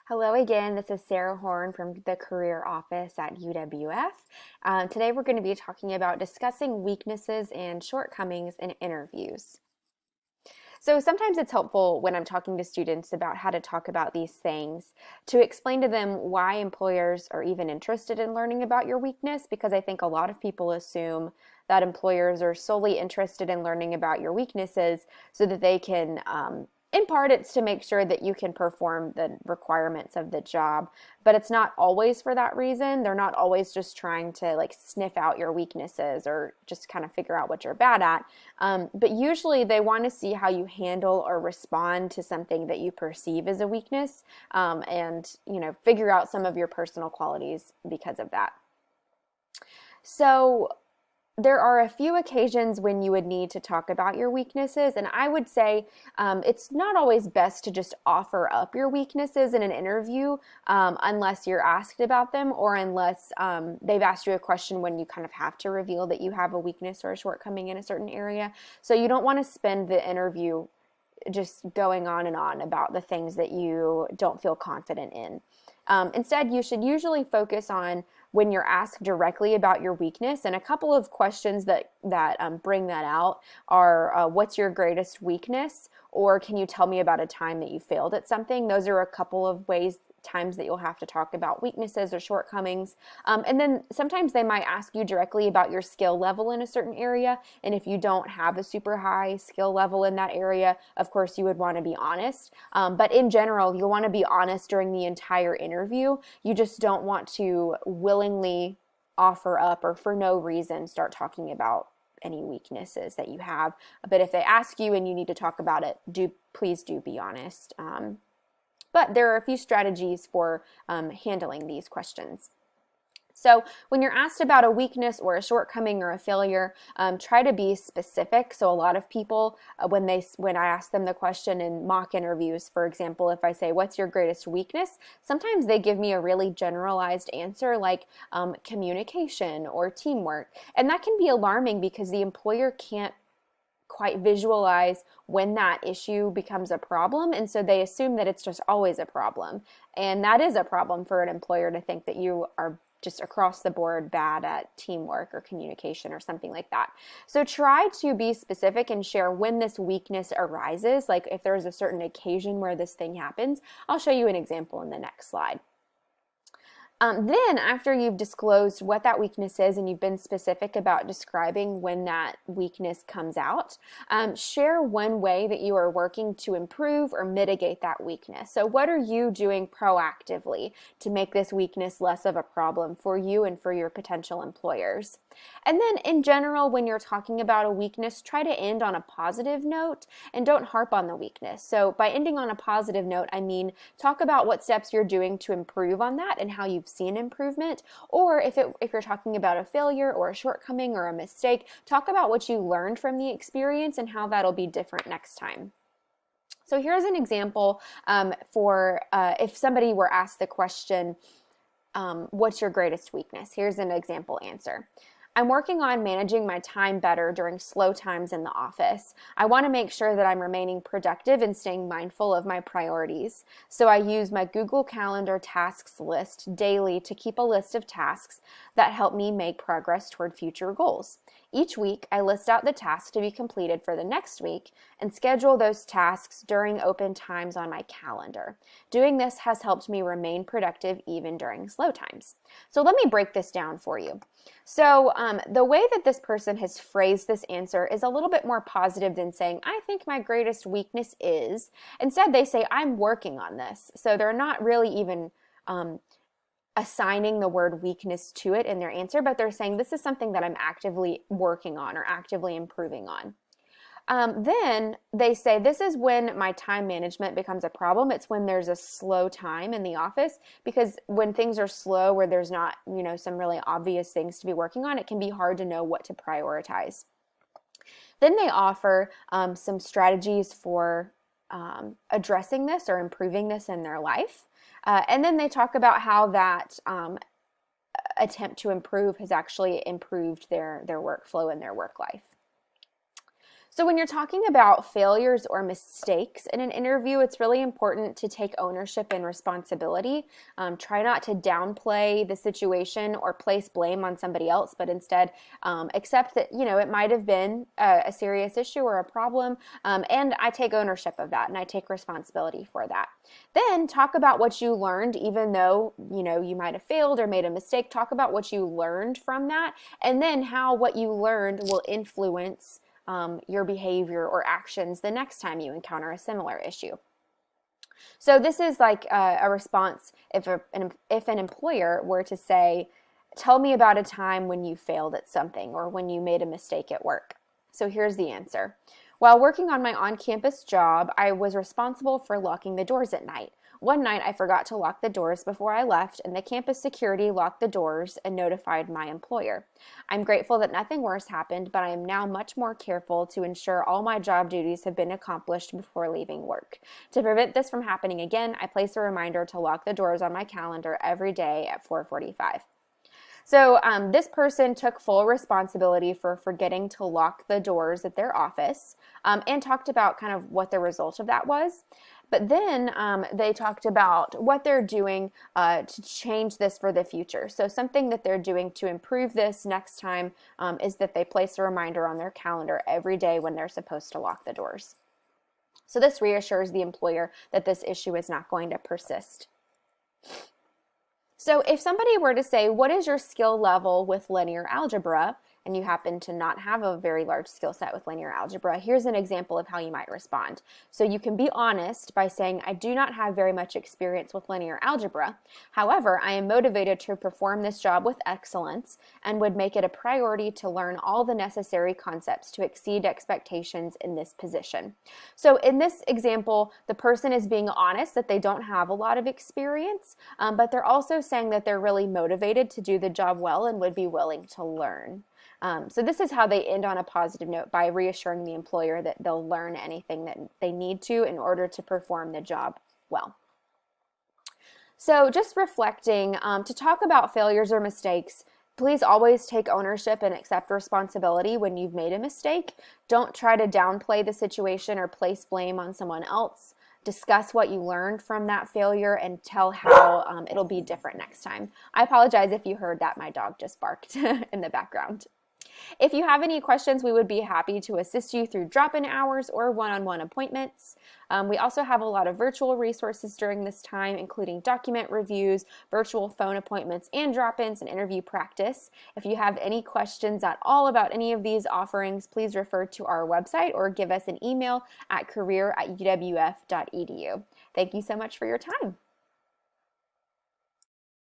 Hello again, this is Sarah Horne from the Career Office at UWF. Today we're going to be talking about discussing weaknesses and shortcomings in interviews. So sometimes it's helpful when I'm talking to students about how to talk about these things to explain to them why employers are even interested in learning about your weakness, because I think a lot of people assume that employers are solely interested in learning about your weaknesses so that they can in part, it's to make sure that you can perform the requirements of the job, but it's not always for that reason. They're not always just trying to like sniff out your weaknesses or just kind of figure out what you're bad at. But usually they want to see how you handle or respond to something that you perceive as a weakness, and figure out some of your personal qualities because of that. So there are a few occasions when you would need to talk about your weaknesses, and I would say it's not always best to just offer up your weaknesses in an interview unless you're asked about them or unless they've asked you a question when you kind of have to reveal that you have a weakness or a shortcoming in a certain area. So you don't want to spend the interview just going on and on about the things that you don't feel confident in. Instead, you should usually focus on when you're asked directly about your weakness, and a couple of questions that bring that out are what's your greatest weakness, or can you tell me about a time that you failed at something? Those are a couple of times that you'll have to talk about weaknesses or shortcomings. And then sometimes they might ask you directly about your skill level in a certain area, and if you don't have a super high skill level in that area, of course you would want to be honest. But in general, you'll want to be honest during the entire interview. You just don't want to willingly offer up or for no reason start talking about any weaknesses that you have. But if they ask you and you need to talk about it, please do be honest. But there are a few strategies for handling these questions. So when you're asked about a weakness or a shortcoming or a failure, try to be specific. So a lot of people, when I ask them the question in mock interviews, for example, if I say, what's your greatest weakness? Sometimes they give me a really generalized answer like communication or teamwork. And that can be alarming because the employer can't quite visualize when that issue becomes a problem, and so they assume that it's just always a problem. And that is a problem for an employer to think that you are just across the board bad at teamwork or communication or something like that. So try to be specific and share when this weakness arises, like if there's a certain occasion where this thing happens. I'll show you an example in the next slide. Then after you've disclosed what that weakness is and you've been specific about describing when that weakness comes out, share one way that you are working to improve or mitigate that weakness. So what are you doing proactively to make this weakness less of a problem for you and for your potential employers? And then in general, when you're talking about a weakness, try to end on a positive note and don't harp on the weakness. So by ending on a positive note, I mean talk about what steps you're doing to improve on that and how you've seen improvement. Or if you're talking about a failure or a shortcoming or a mistake, talk about what you learned from the experience and how that'll be different next time. So here's an example for if somebody were asked the question, what's your greatest weakness? Here's an example answer. I'm working on managing my time better during slow times in the office. I want to make sure that I'm remaining productive and staying mindful of my priorities. So I use my Google Calendar tasks list daily to keep a list of tasks that help me make progress toward future goals. Each week, I list out the tasks to be completed for the next week and schedule those tasks during open times on my calendar. Doing this has helped me remain productive even during slow times. So let me break this down for you. So the way that this person has phrased this answer is a little bit more positive than saying, I think my greatest weakness is. Instead, they say, I'm working on this. So they're not really even assigning the word weakness to it in their answer, but they're saying this is something that I'm actively working on or actively improving on. Then they say this is when my time management becomes a problem. It's when there's a slow time in the office, because when things are slow, where there's not, some really obvious things to be working on, it can be hard to know what to prioritize. Then they offer some strategies for addressing this or improving this in their life. And then they talk about how that attempt to improve has actually improved their workflow and their work life. So when you're talking about failures or mistakes in an interview, it's really important to take ownership and responsibility. Try not to downplay the situation or place blame on somebody else, but instead accept that, it might have been a serious issue or a problem, and I take ownership of that and I take responsibility for that. Then talk about what you learned, even though, you might have failed or made a mistake. Talk about what you learned from that, and then how what you learned will influence your behavior or actions the next time you encounter a similar issue. So this is like a response if an employer were to say, tell me about a time when you failed at something or when you made a mistake at work. So here's the answer. While working on my on-campus job, I was responsible for locking the doors at night. One night I forgot to lock the doors before I left, and the campus security locked the doors and notified my employer. I'm grateful that nothing worse happened, but I am now much more careful to ensure all my job duties have been accomplished before leaving work. To prevent this from happening again, I place a reminder to lock the doors on my calendar every day at 4:45. So this person took full responsibility for forgetting to lock the doors at their office, and talked about kind of what the result of that was. But then they talked about what they're doing to change this for the future. So something that they're doing to improve this next time is that they place a reminder on their calendar every day when they're supposed to lock the doors. So this reassures the employer that this issue is not going to persist. So if somebody were to say, what is your skill level with linear algebra? And you happen to not have a very large skill set with linear algebra, here's an example of how you might respond. So you can be honest by saying, I do not have very much experience with linear algebra. However, I am motivated to perform this job with excellence and would make it a priority to learn all the necessary concepts to exceed expectations in this position. So in this example, the person is being honest that they don't have a lot of experience, but they're also saying that they're really motivated to do the job well and would be willing to learn. So this is how they end on a positive note, by reassuring the employer that they'll learn anything that they need to in order to perform the job well. So just reflecting, to talk about failures or mistakes, please always take ownership and accept responsibility when you've made a mistake. Don't try to downplay the situation or place blame on someone else. Discuss what you learned from that failure and tell how it'll be different next time. I apologize if you heard that. My dog just barked in the background. If you have any questions, we would be happy to assist you through drop-in hours or one-on-one appointments. We also have a lot of virtual resources during this time, including document reviews, virtual phone appointments, and drop-ins and interview practice. If you have any questions at all about any of these offerings, please refer to our website or give us an email at career@uwf.edu. Thank you so much for your time.